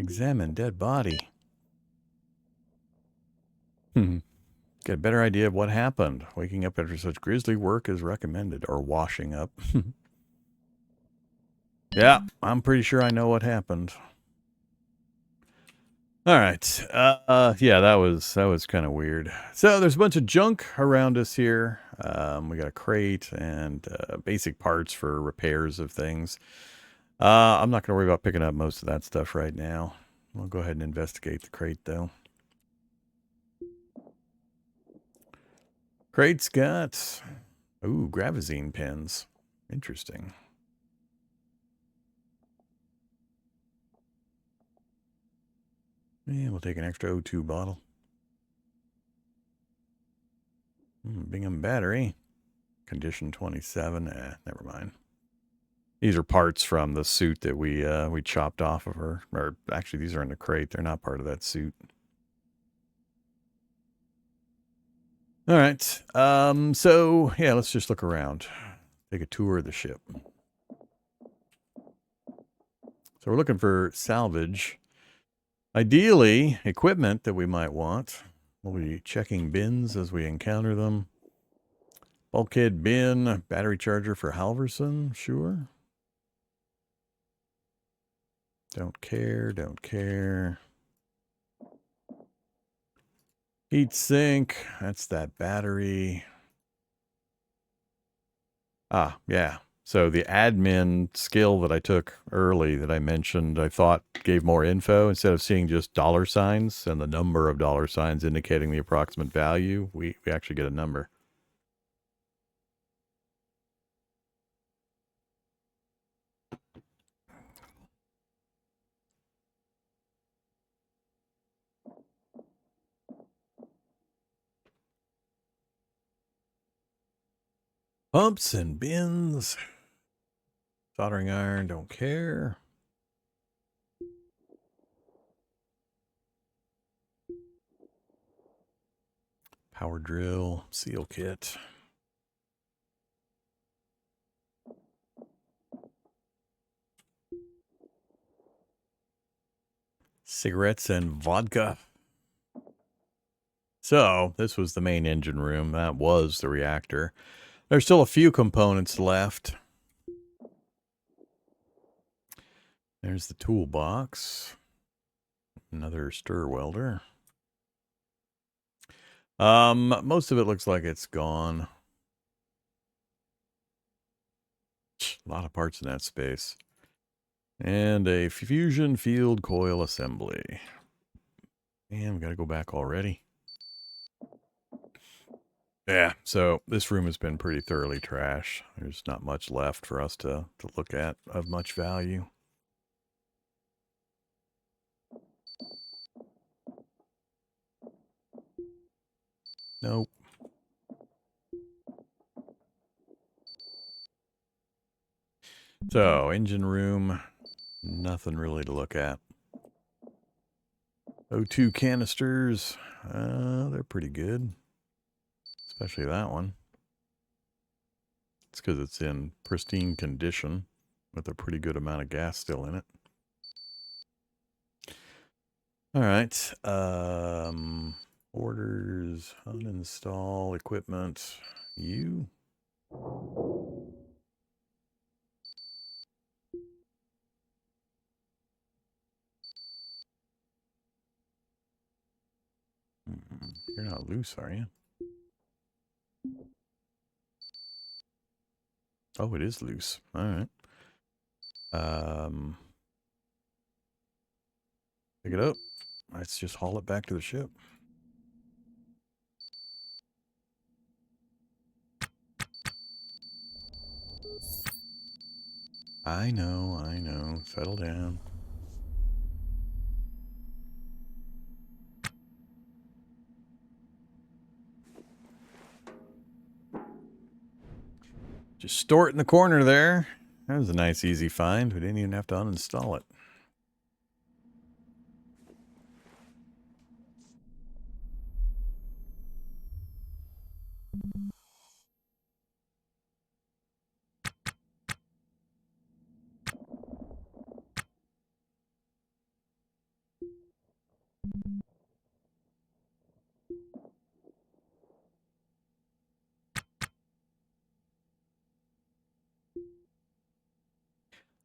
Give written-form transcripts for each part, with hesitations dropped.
Examine dead body. Get a better idea of what happened. Waking up after such grisly work is recommended. Or washing up. Yeah, I'm pretty sure I know what happened. All right. Yeah, that was kind of weird. So there's a bunch of junk around us here. We got a crate and basic parts for repairs of things. I'm not going to worry about picking up most of that stuff right now. We'll go ahead and investigate the crate, though. Crate's got... Ooh, gravazine pens. Interesting. And we'll take an extra O2 bottle. Bingham battery. Condition 27. Never mind. These are parts from the suit that we chopped off of her. Or actually, these are in the crate. They're not part of that suit. All right. So, yeah, let's just look around. Take a tour of the ship. So we're looking for salvage. Ideally, equipment that we might want. We'll be checking bins as we encounter them. Bulkhead bin, battery charger for Halverson, sure. Don't care, don't care. Heat sink, that's that battery. Ah, yeah. So the admin skill that I took early that I mentioned, I thought gave more info. Instead of seeing just dollar signs and the number of dollar signs indicating the approximate value, we actually get a number. Pumps and bins. Soldering iron, don't care. Power drill, seal kit. Cigarettes and vodka. So, this was the main engine room. That was the reactor. There's still a few components left. There's the toolbox. Another stir welder. Most of it looks like it's gone. A lot of parts in that space. And a fusion field coil assembly. And we got to go back already. Yeah, so this room has been pretty thoroughly trashed. There's not much left for us to look at of much value. Nope. So, engine room, nothing really to look at. O2 canisters, they're pretty good. Especially that one. It's because it's in pristine condition with a pretty good amount of gas still in it. All right. Orders, uninstall equipment. You. You're not loose, are you? Oh, it is loose. All right. Pick it up. Let's just haul it back to the ship. I know. Settle down. Just store it in the corner there. That was a nice, easy find. We didn't even have to uninstall it.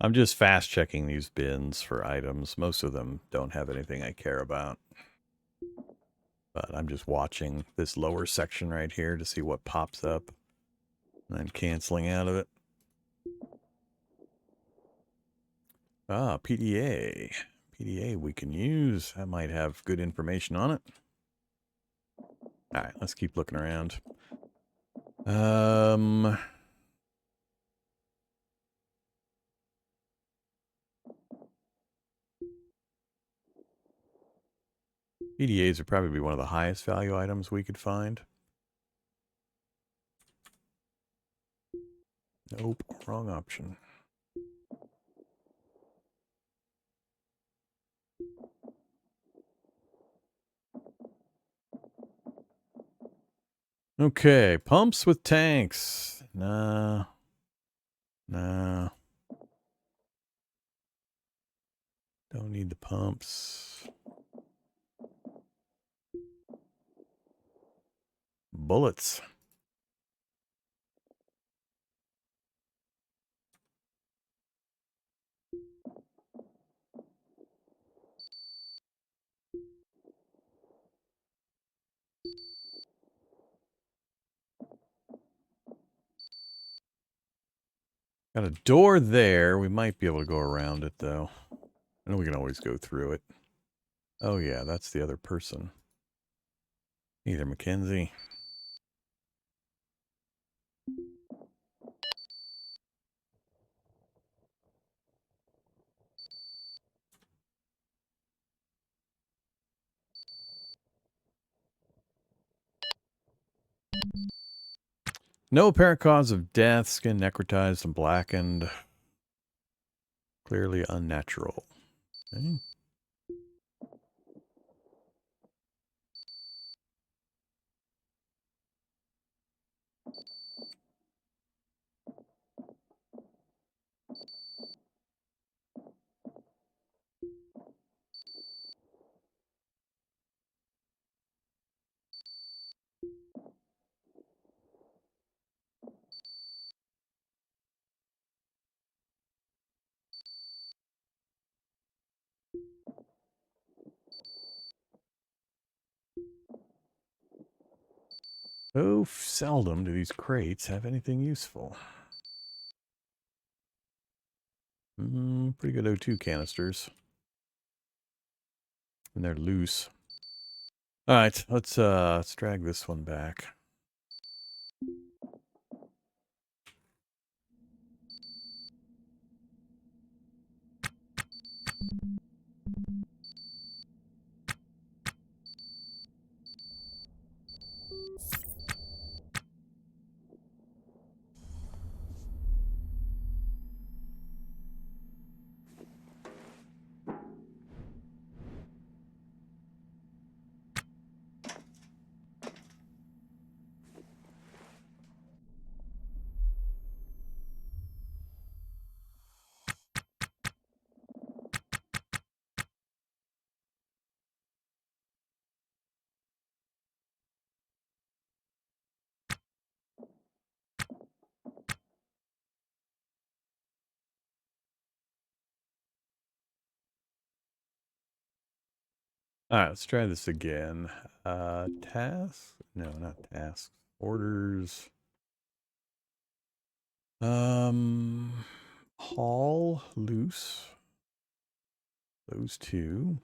I'm just fast checking these bins for items. Most of them don't have anything I care about. But I'm just watching this lower section right here to see what pops up. And then canceling out of it. Ah, PDA. PDA we can use. That might have good information on it. Alright, let's keep looking around. PDAs would probably be one of the highest value items we could find. Nope, wrong option. Okay, pumps with tanks. Nah. Nah. Don't need the pumps. Bullets. Got a door there. We might be able to go around it, though. I know we can always go through it. Oh, yeah, that's the other person. Either Mackenzie. No apparent cause of death. Skin necrotized and blackened. Clearly unnatural. Okay. Oh, seldom do these crates have anything useful. Pretty good O2 canisters. And they're loose. Alright, let's drag this one back. Alright, let's try this again. Tasks? No, not tasks. Orders. Haul, loose. Those two.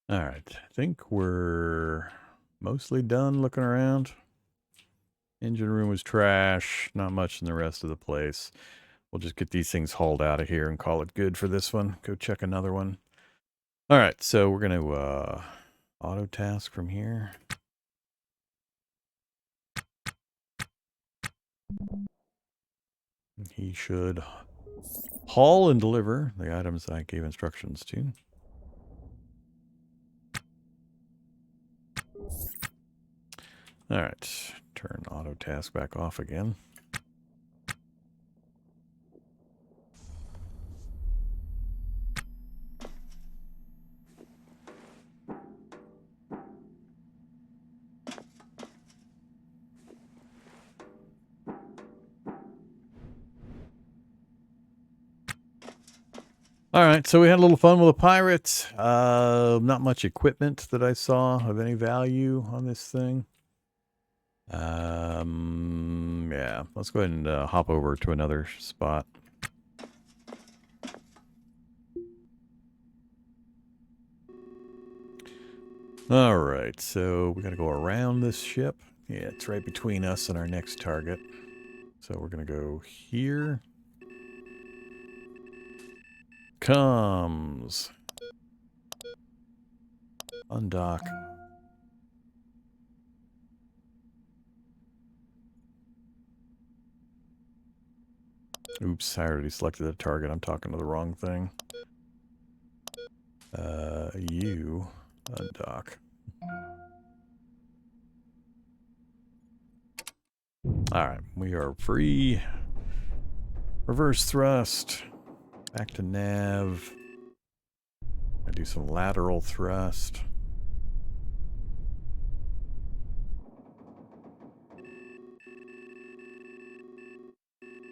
Alright, I think we're mostly done looking around. Engine room was trash. Not much in the rest of the place. We'll just get these things hauled out of here and call it good for this one. Go check another one. Alright, so we're going to auto task from here. He should haul and deliver the items I gave instructions to. All right, turn auto task back off again. All right, so we had a little fun with a pirate. Not much equipment that I saw of any value on this thing. Yeah, let's go ahead and hop over to another spot. All right, so we got to go around this ship. Yeah, it's right between us and our next target. So we're going to go here. Comes. Undock. Oops, I already selected the target. I'm talking to the wrong thing. You undock. Alright, we are free. Reverse thrust. Back to nav. I do some lateral thrust.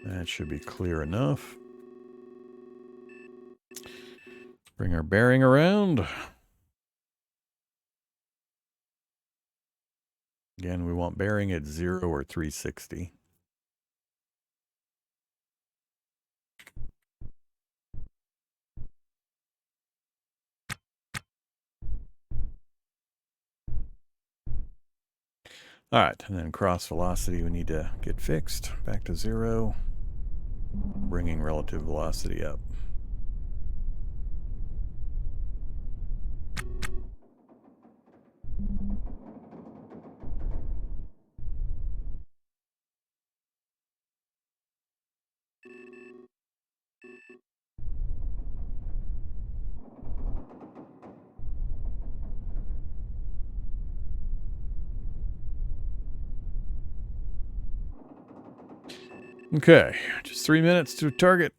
That should be clear enough. Bring our bearing around. Again, we want bearing at 0 or 360. All right, and then cross velocity we need to get fixed. Back to 0. Bringing relative velocity up. Okay, just 3 minutes to target.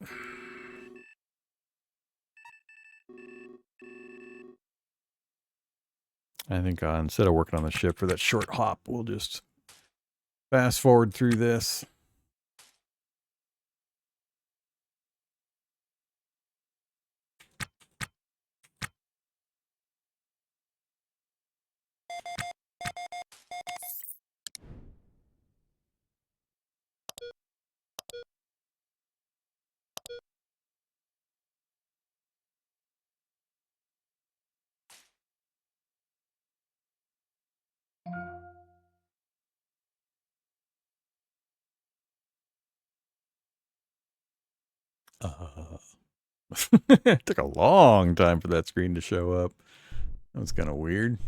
I think instead of working on the ship for that short hop, we'll just fast forward through this. It took a long time for that screen to show up. That was kind of weird.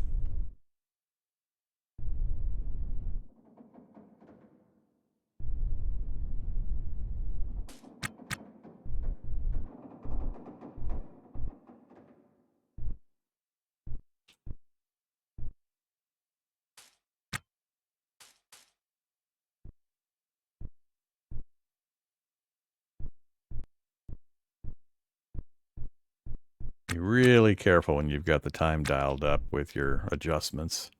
Be really careful when you've got the time dialed up with your adjustments.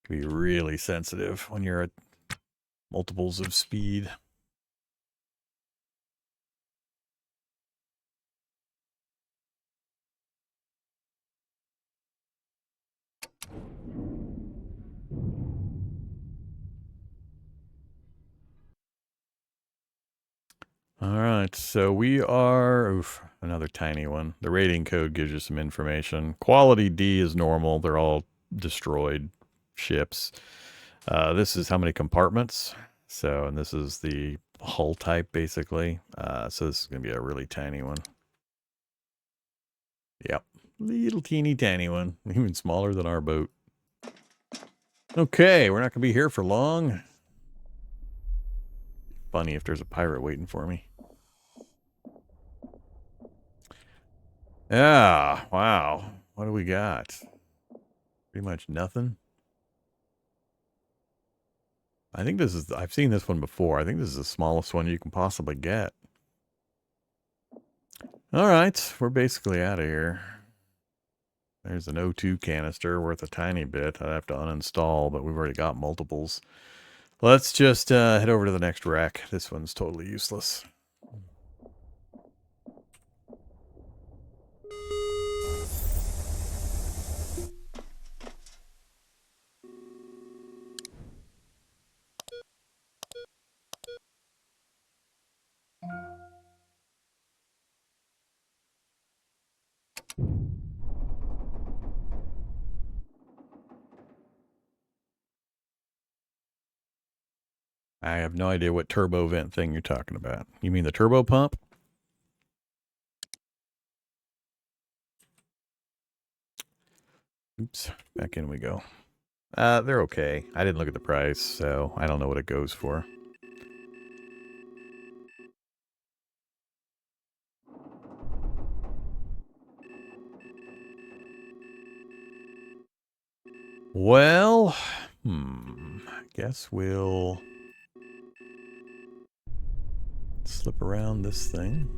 Be really sensitive when you're at multiples of speed. All right, so we are, another tiny one. The rating code gives you some information. Quality D is normal. They're all destroyed ships. This is how many compartments. So, and this is the hull type, basically. So this is going to be a really tiny one. Yep, little teeny tiny one. Even smaller than our boat. Okay, we're not going to be here for long. funny if there's a pirate waiting for me. Yeah, wow. What do we got? Pretty much nothing. I think this is, I've seen this one before. I think this is the smallest one you can possibly get. All right, we're basically out of here. There's an O2 canister worth a tiny bit. I'd have to uninstall, but we've already got multiples. Let's just head over to the next rack. This one's totally useless. I have no idea what turbo vent thing you're talking about. You mean the turbo pump? Oops, back in we go. They're okay. I didn't look at the price, so I don't know what it goes for. Well, I guess we'll slip around this thing.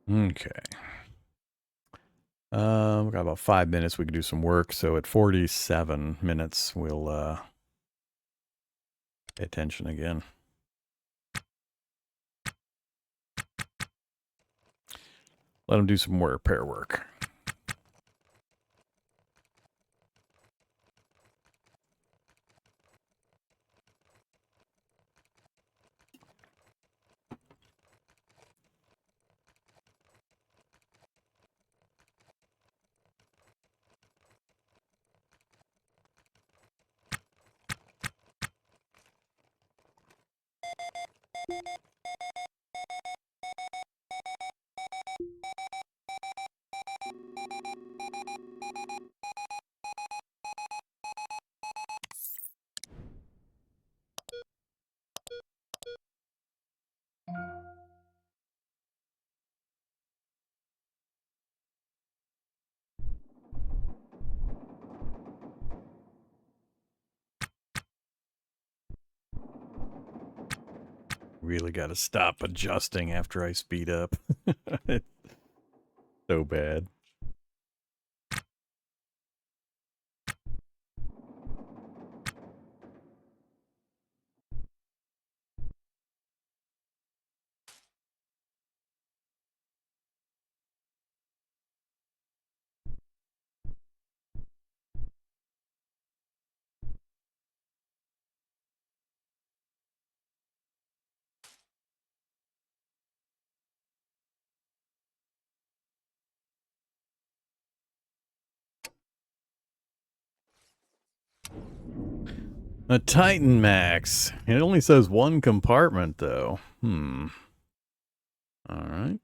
Okay. We've got about 5 minutes. We can do some work. So at 47 minutes, we'll pay attention again. Let them do some more repair work. Really got to stop adjusting after I speed up. It's so bad. A Titan Max. It only says one compartment, though. All right.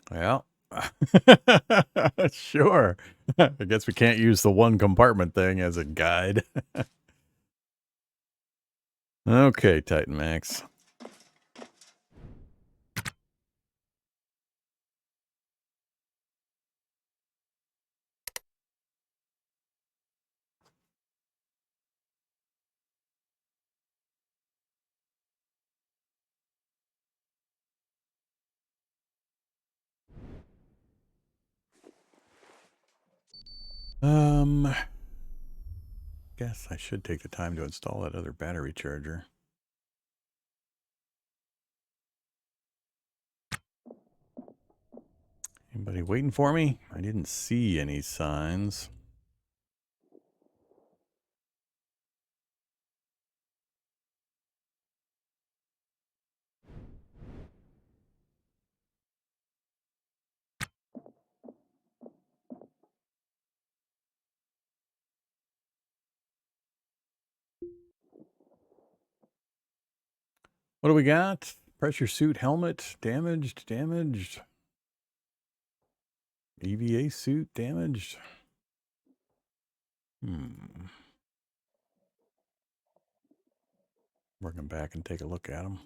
Well, sure. I guess we can't use the one compartment thing as a guide. Okay, Titan Max. Guess I should take the time to install that other battery charger. Anybody waiting for me? I didn't see any signs. What do we got? Pressure suit helmet damaged, damaged. EVA suit damaged. Working back and take a look at them.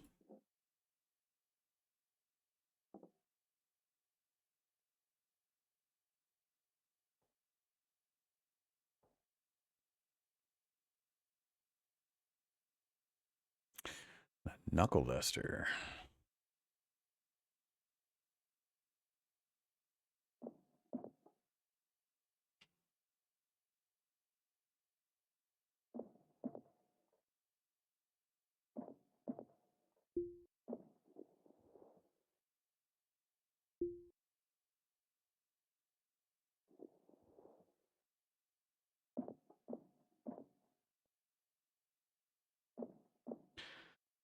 Knuckle duster.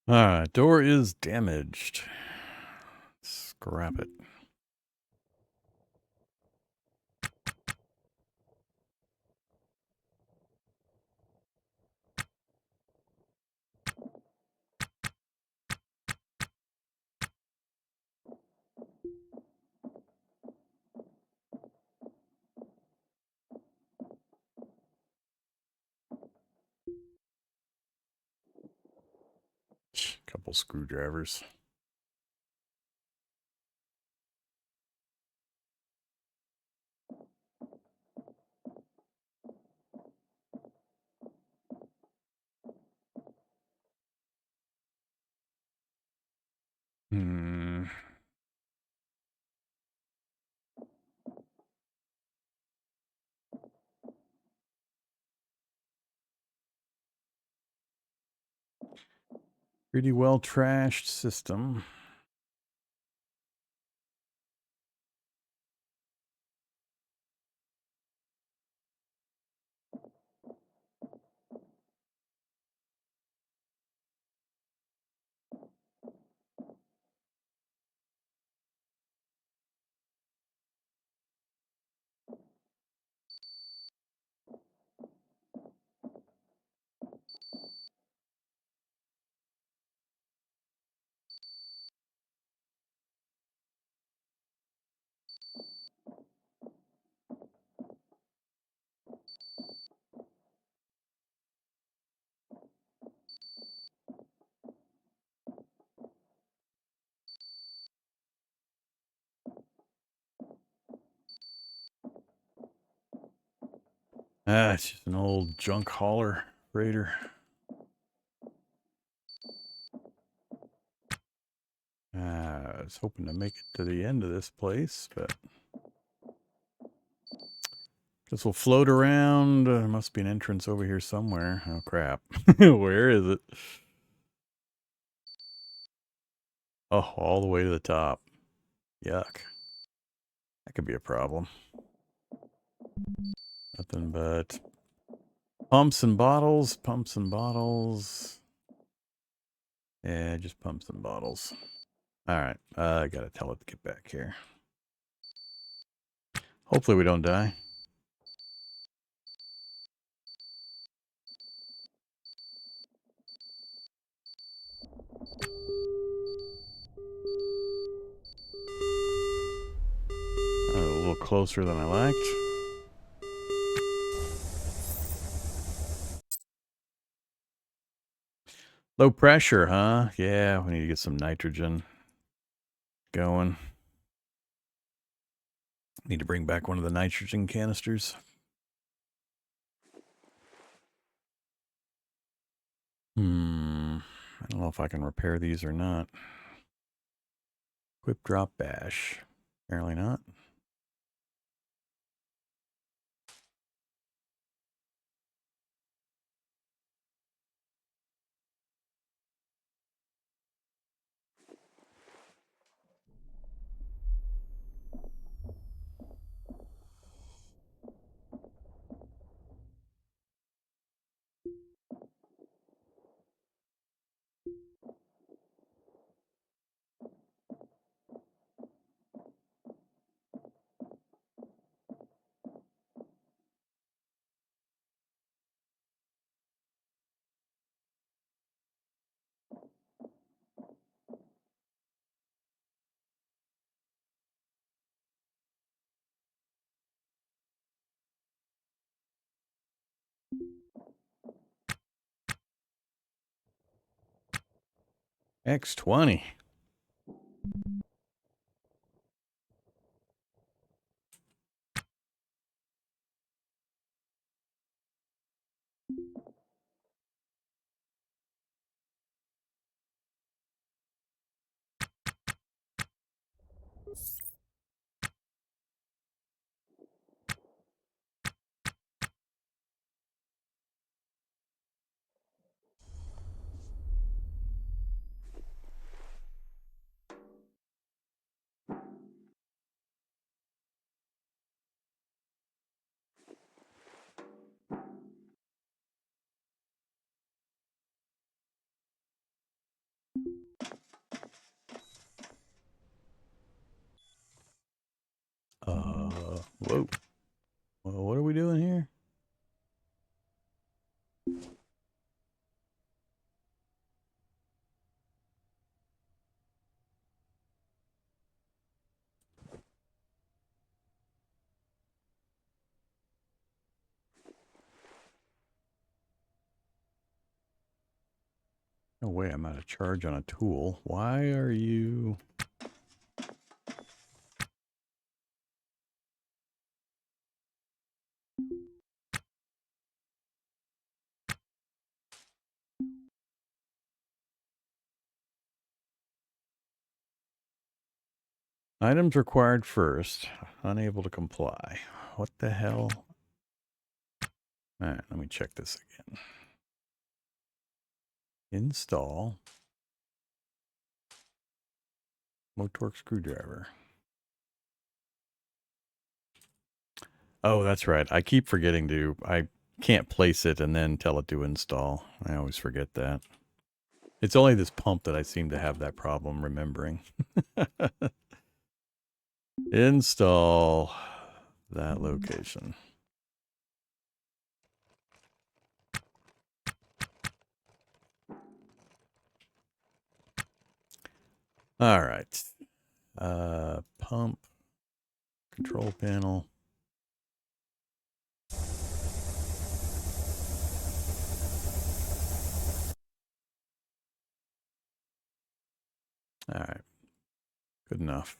Alright, door is damaged. Scrap it. Couple screwdrivers. Pretty well trashed system. It's just an old junk hauler freighter. I was hoping to make it to the end of this place, but guess we'll float around. There must be an entrance over here somewhere. Oh, crap. Where is it? Oh, all the way to the top. Yuck. That could be a problem. Nothing but pumps and bottles, pumps and bottles. Yeah, just pumps and bottles. All right, I gotta tell it to get back here. Hopefully we don't die. A little closer than I liked. Low pressure, huh? Yeah, we need to get some nitrogen going. Need to bring back one of the nitrogen canisters. I don't know if I can repair these or not. Equip, drop, bash. Apparently not. X20. Whoa. Well, what are we doing here? No way, I'm out of charge on a tool. Why are you... Items required first. Unable to comply. What the hell? Alright, let me check this again. Install. Motorc screwdriver. Oh, that's right. I keep forgetting to... I can't place it and then tell it to install. I always forget that. It's only this pump that I seem to have that problem remembering. Install that location. All right. Pump. Control panel. All right. Good enough.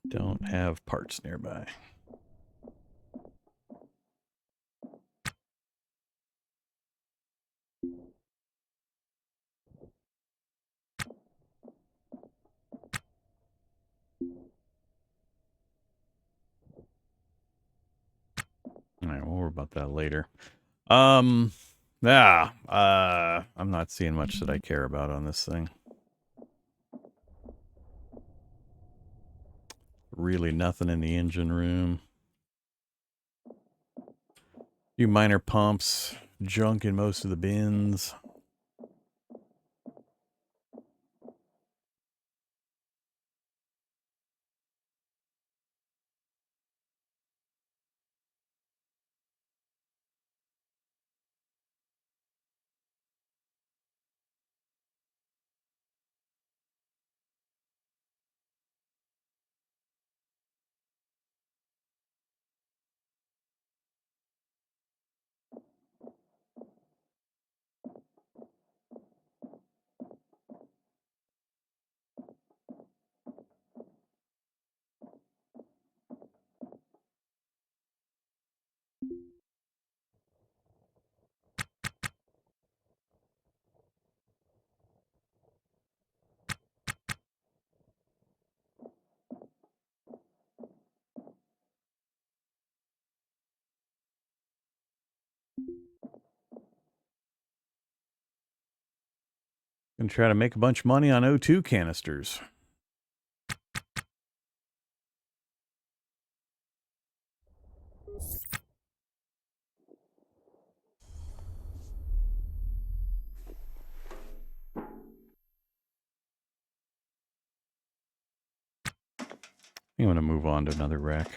Don't have parts nearby. All right, we'll worry about that later. Yeah, I'm not seeing much that I care about on this thing. Really nothing in the engine room. Few minor pumps, junk in most of the bins. Gonna try to make a bunch of money on O2 canisters. I'm gonna move on to another rack.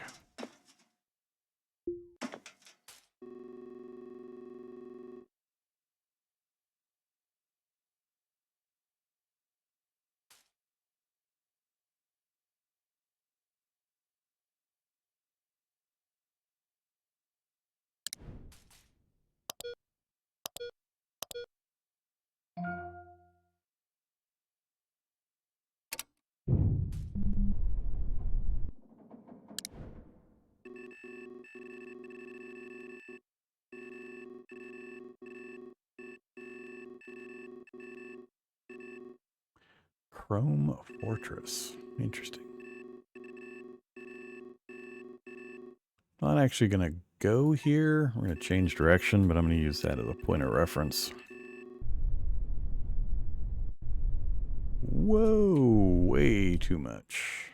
Chrome Fortress. Interesting. Not actually going to go here. We're going to change direction, but I'm going to use that as a point of reference. Whoa, way too much.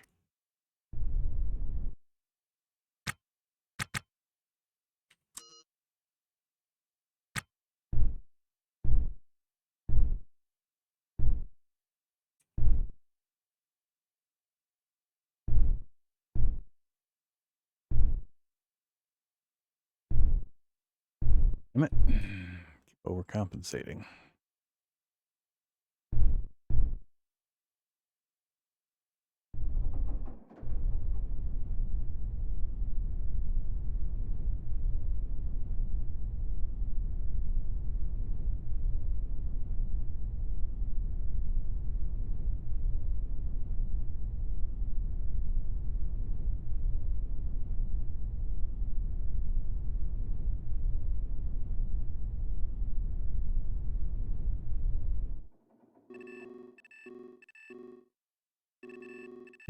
Damn it. Keep overcompensating.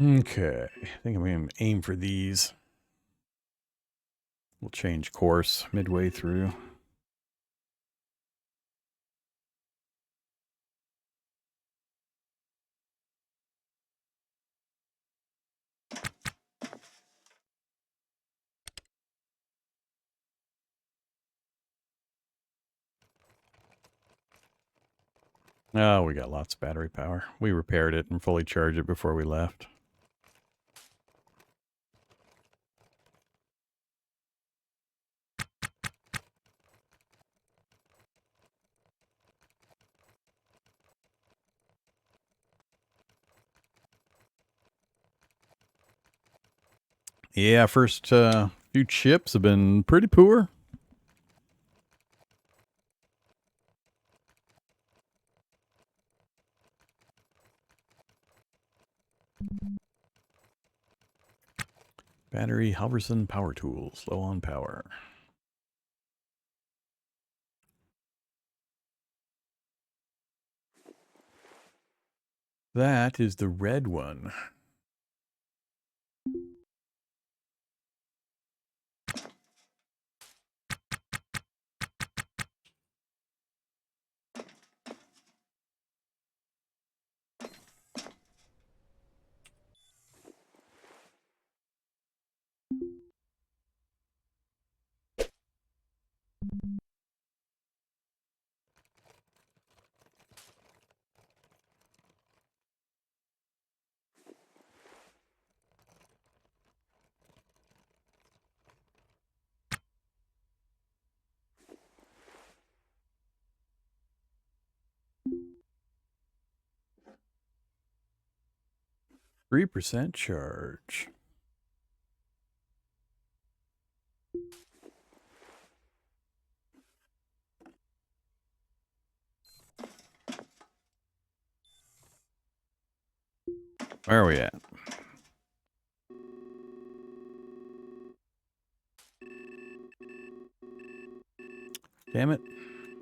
Okay, I think I'm going to aim for these. We'll change course midway through. Oh, we got lots of battery power. We repaired it and fully charged it before we left. Yeah, first few chips have been pretty poor. Battery Halverson power tools, low on power. That is the red one. %3 charge. Where are we at? Damn it.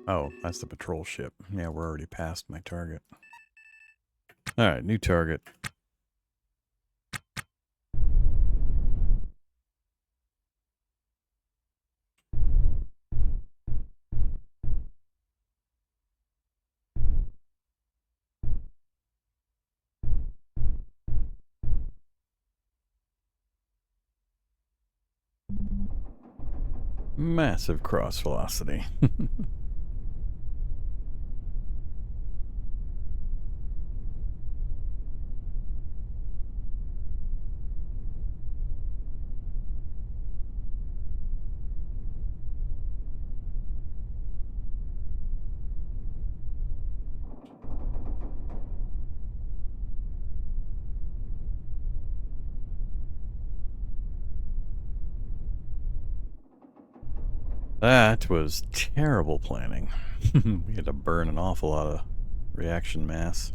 Oh, that's the patrol ship. Yeah, we're already past my target. All right, new target. Massive cross velocity. That was terrible planning. We had to burn an awful lot of reaction mass.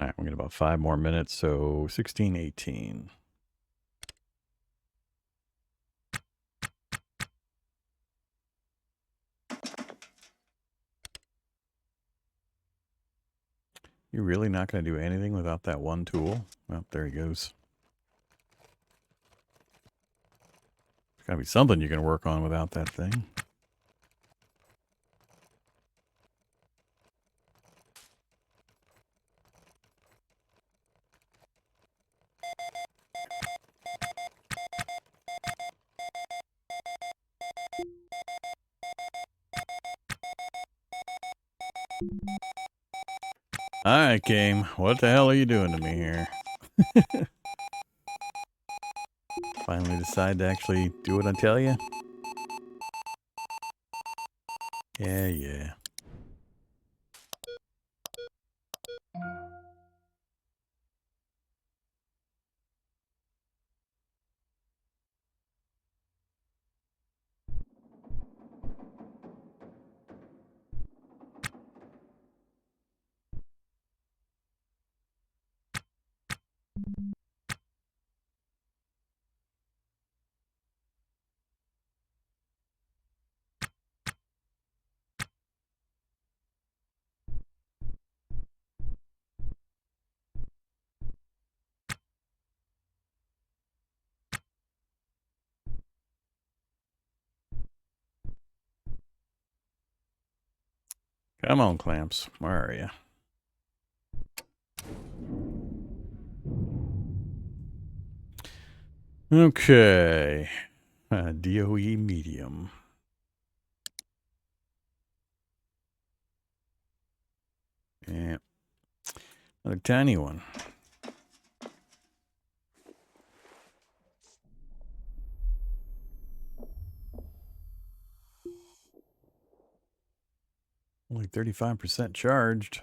All right, we got about 5 more minutes, so 16:18. You're really not going to do anything without that one tool? Well, there he goes. There's got to be something you can work on without that thing. Alright, game. What the hell are you doing to me here? Finally decide to actually do what I tell you? Yeah. Come on, Clamps. Where are you? Okay. DOE medium. Yeah. Another tiny one. Only 35% charged.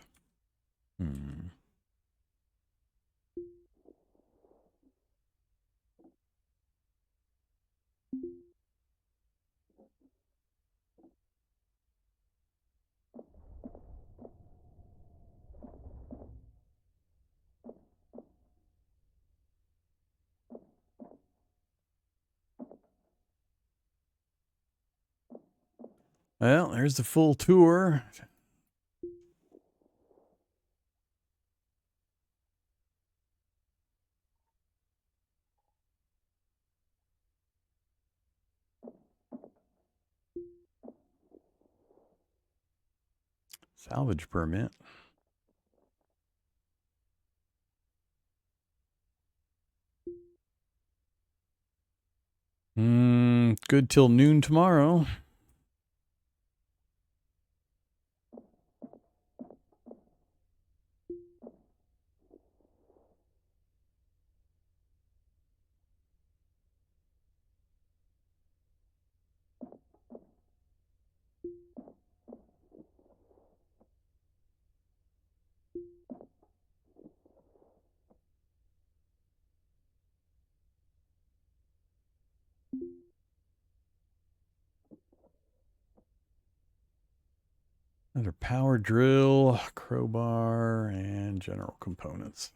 Well, there's the full tour. Salvage permit. Good till noon tomorrow. Another power drill, crowbar, and general components.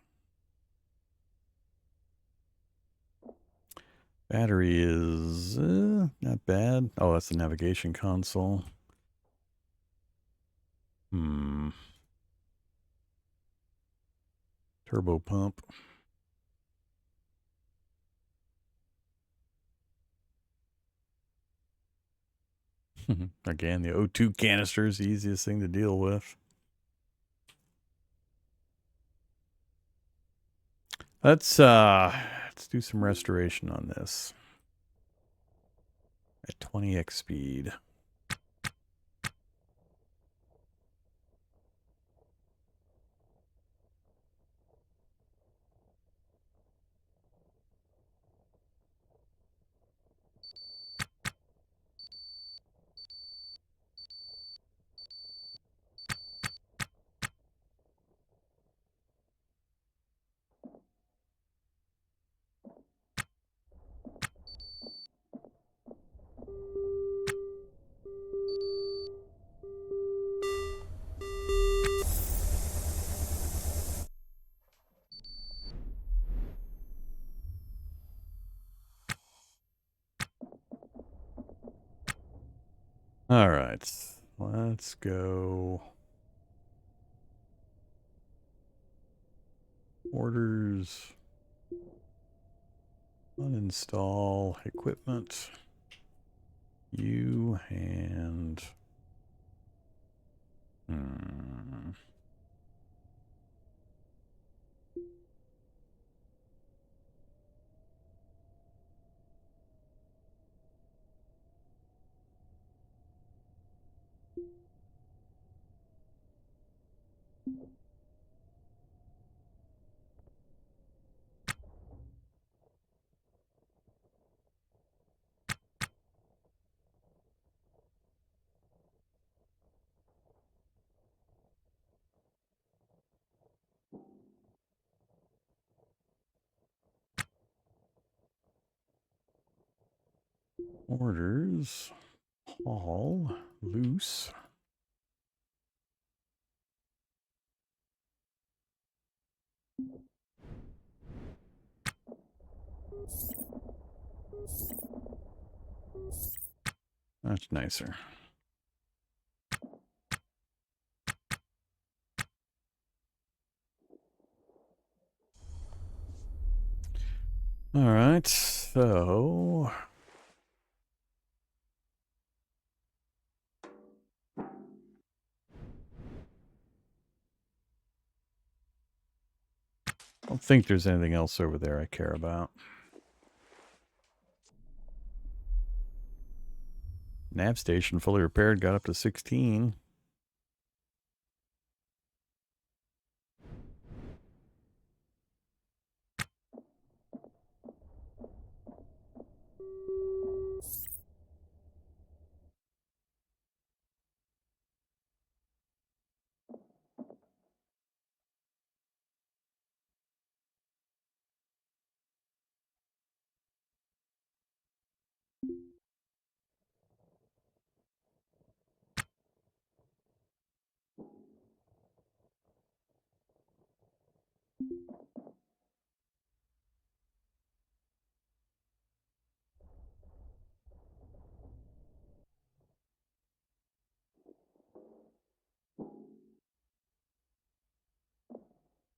Battery is not bad. Oh, that's the navigation console. Turbo pump. Again, the O2 canister is the easiest thing to deal with. Let's do some restoration on this at 20x speed. All right, let's go. Orders. Uninstall equipment. You and... Orders. Haul. Loose. That's nicer. All right, so... I don't think there's anything else over there I care about. Nav station fully repaired, got up to 16.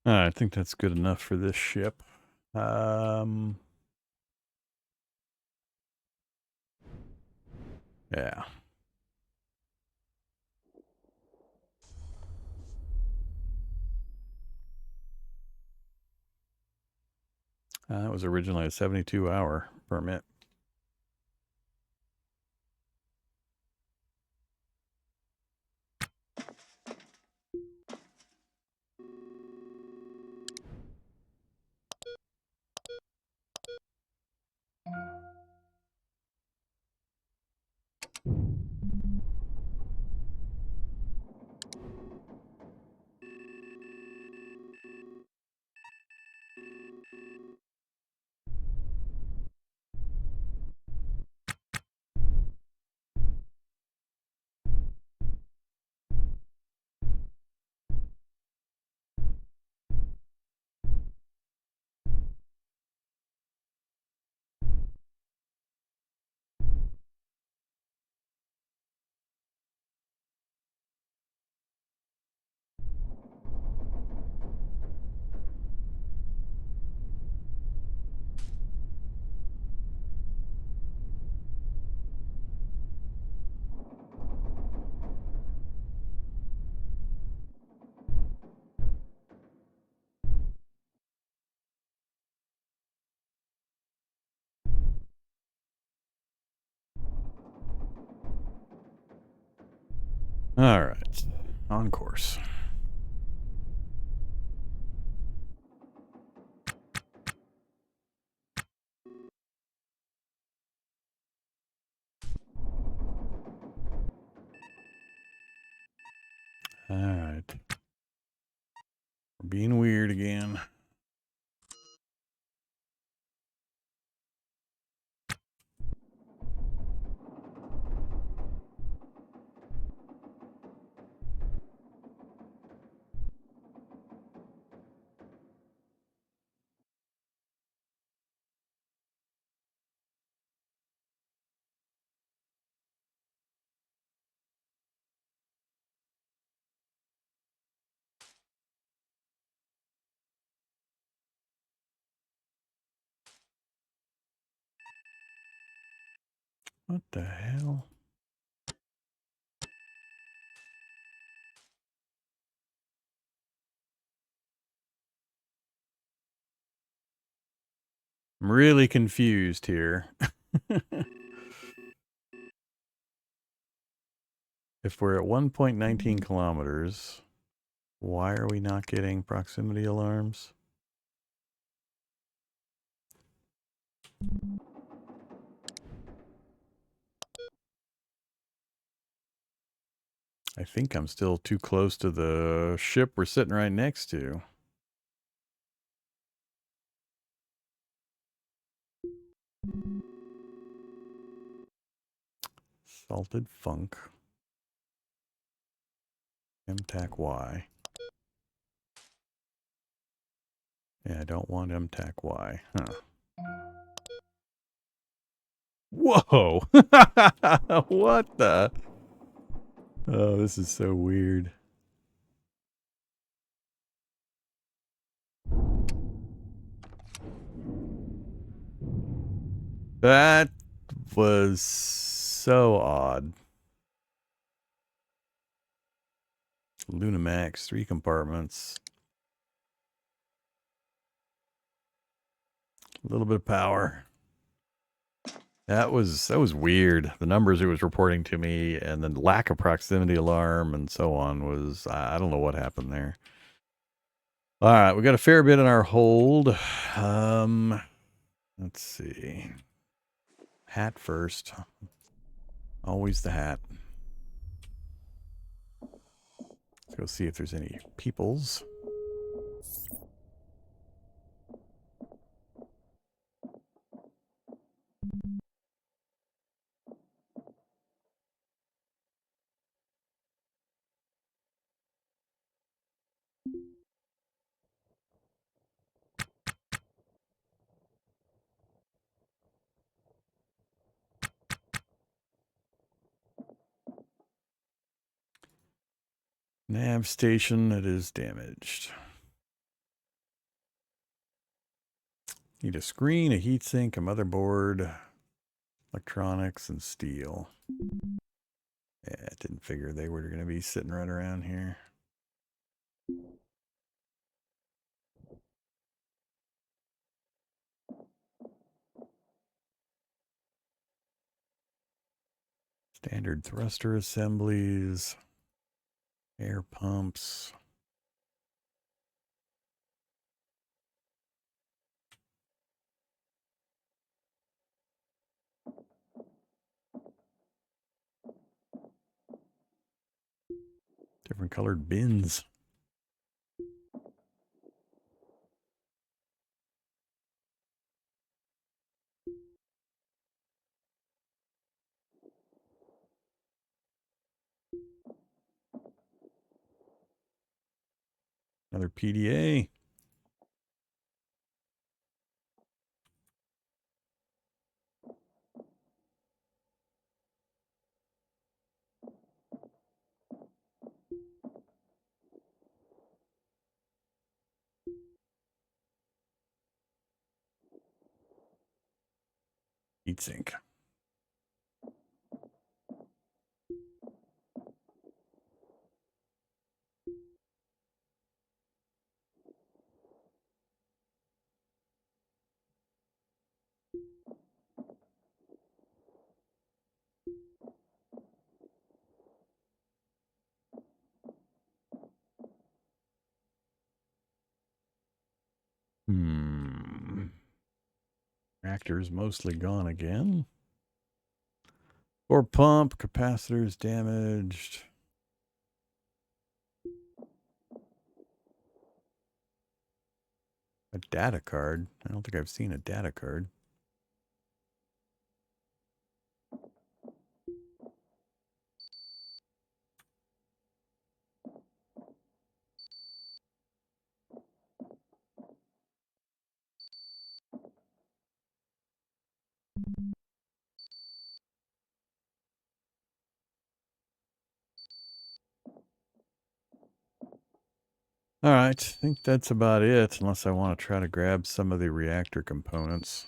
I think that's good enough for this ship. Yeah. That was originally a 72-hour permit. All right. On course. All right. We're being weird again. What the hell? I'm really confused here. If we're at 1.19 kilometers, why are we not getting proximity alarms? I think I'm still too close to the ship we're sitting right next to. Salted funk. MTAC Y. Yeah, I don't want MTAC Y. Huh. Whoa! What the? Oh, this is so weird. That was so odd. Lunamax, 3 compartments. A little bit of power. That was weird. The numbers it was reporting to me and the lack of proximity alarm and so on was, I don't know what happened there. All right, we got a fair bit in our hold. Let's see. Hat first. Always the hat. Let's go see if there's any peoples. Nav station, it is damaged. Need a screen, a heatsink, a motherboard, electronics, and steel. Yeah, I didn't figure they were going to be sitting right around here. Standard thruster assemblies, air pumps. Different colored bins. Another PDA. Heatsink. Reactor's mostly gone again. Or pump, capacitors damaged. A data card? I don't think I've seen a data card. All right, I think that's about it, unless I want to try to grab some of the reactor components.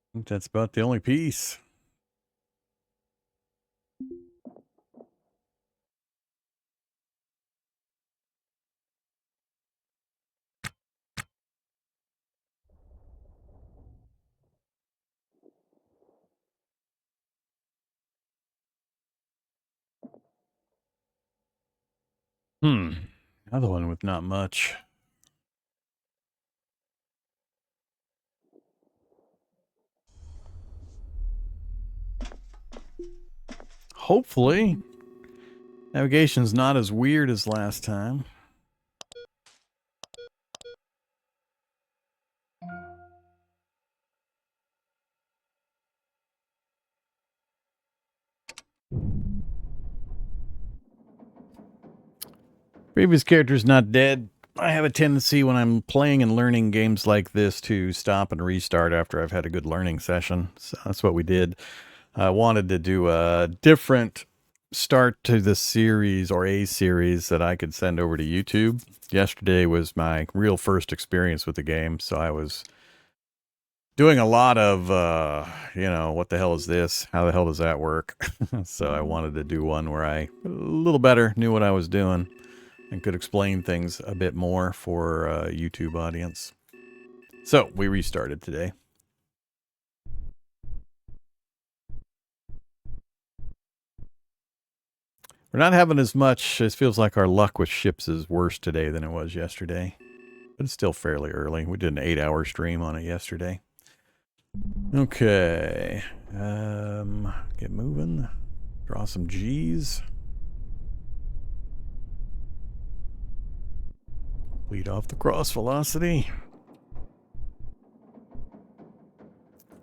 I think that's about the only piece. Another one with not much. Hopefully, navigation's not as weird as last time. Previous character's not dead. I have a tendency when I'm playing and learning games like this to stop and restart after I've had a good learning session. So that's what we did. I wanted to do a different start to the series, or a series that I could send over to YouTube. Yesterday was my real first experience with the game, so I was doing a lot of, what the hell is this? How the hell does that work? So I wanted to do one where I a little better knew what I was doing and could explain things a bit more for a YouTube audience. So we restarted today. We're not having as much. It feels like our luck with ships is worse today than it was yesterday. But it's still fairly early. We did an 8-hour stream on it yesterday. Okay. Get moving. Draw some G's. Lead off the cross velocity.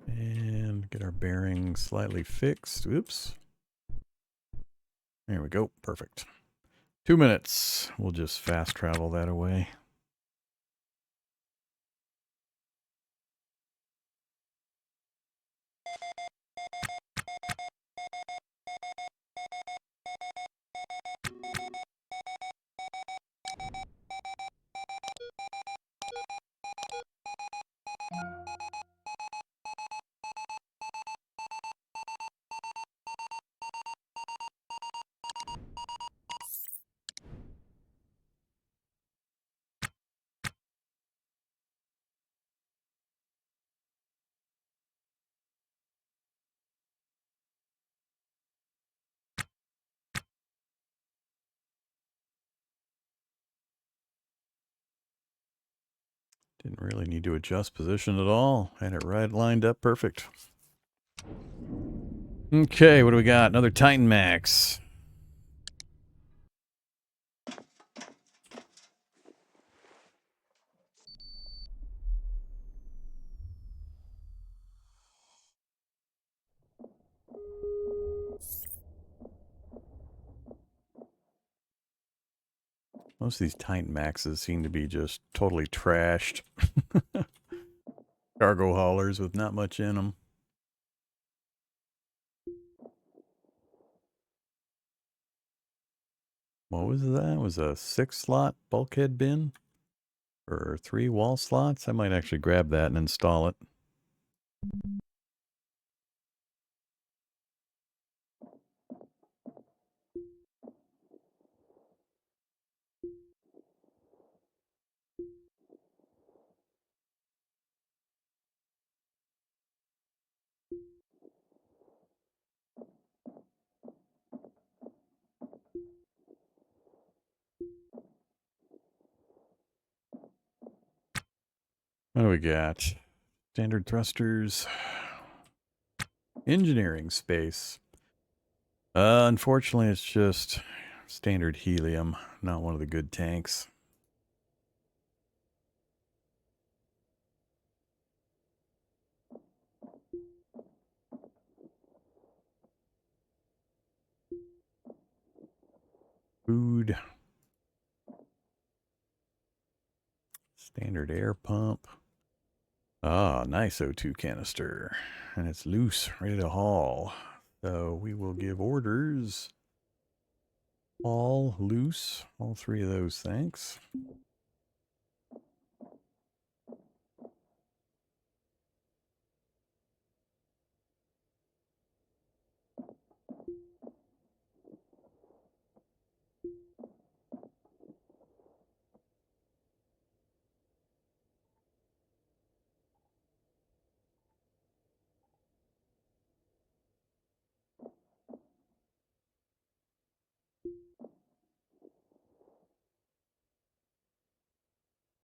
And get our bearings slightly fixed. Oops. There we go. Perfect. 2 minutes. We'll just fast travel that away. Didn't really need to adjust position at all. Had it right lined up perfect. Okay, what do we got? Another Titan Max. Most of these Titan Maxes seem to be just totally trashed. Cargo haulers with not much in them. What was that? It was a 6-slot bulkhead bin? Or 3 wall slots? I might actually grab that and install it. What do we got? Standard thrusters. Engineering space. Unfortunately, it's just standard helium, not one of the good tanks. Food. Standard air pump. Ah, nice O2 canister. And it's loose, ready to haul. So we will give orders. All loose. All 3 of those, thanks.